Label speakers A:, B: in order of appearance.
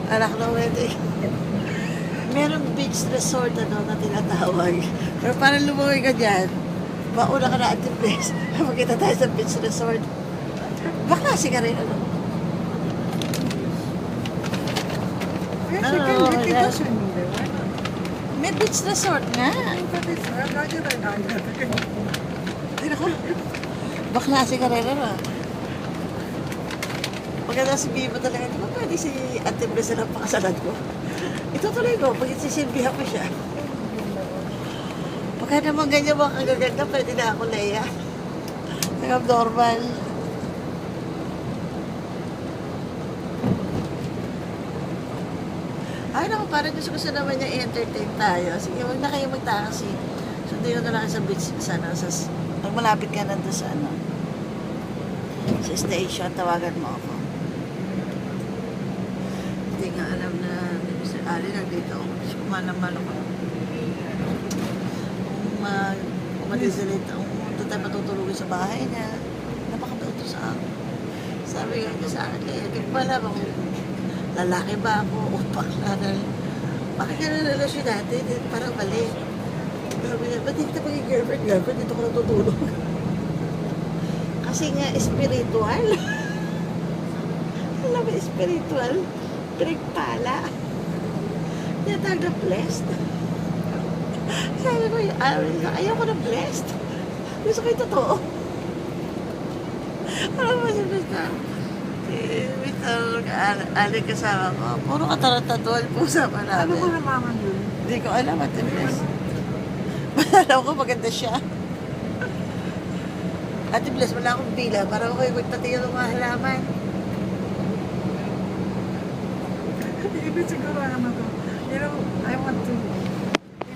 A: Anak na wedding. Merong beach resort na tinatawag. Pero parang lumuwi ka dyan, mauna ka na at yung place. Magkita tayo sa beach resort. Baklase ka rin, ano?
B: Yes,
A: Oh,
B: you can get it
A: yeah.
B: doesn't need it. Why not?
A: May beach resort nga.
B: But it's larger than island.
A: Hindi ko. Baklase ka rin, ano? Maganda si Bibo talaga. Di ba pwede si Ate Bres na pakasalan ko? Itutuloy ko, pag isisilbihan ko siya. Pagka naman ganyan mga kagaganda, pwede na ako Leia. Nag-abnormal. Ay naku, parang gusto naman niya i-entertain tayo. Sige, huwag na kayo mag-taxi. Sundin na lang sa beach. Sana, pag malapit ka nandun sa ano, sa station, tawagan mo ako. Hindi nga alam na ni Mr. Ali nandito ako. Kumanaman ako. Kung madizelate ako, ito tayo matutulogin sa bahay niya. Napakatuto sa ako. Sabi nga niya sa akin, hindi ko alam ako. Lalaki ba ako? O bakla. Bakit ka na relasyon natin? Parang mali. Sabi niya, ba't hindi ka maging girlfriend? Dito ko natutulog. Kasi nga, spiritual. Alam mo, spiritual. Pinagpala. Tinatawag na blessed. Sabi ko, ayaw ko na blessed. Gusto ko yung totoo. Alam mo, sabi ko, aling kasama ko. Puro katarantatuan po usapan
B: Ano
A: namin.
B: mo nalaman yun?
A: Hindi ko alam at blessed. Alam ko, maganda siya. Ate Bless, wala akong pila para ako magtatingin ng mga halaman.
B: Ibig siguro ano to. You know,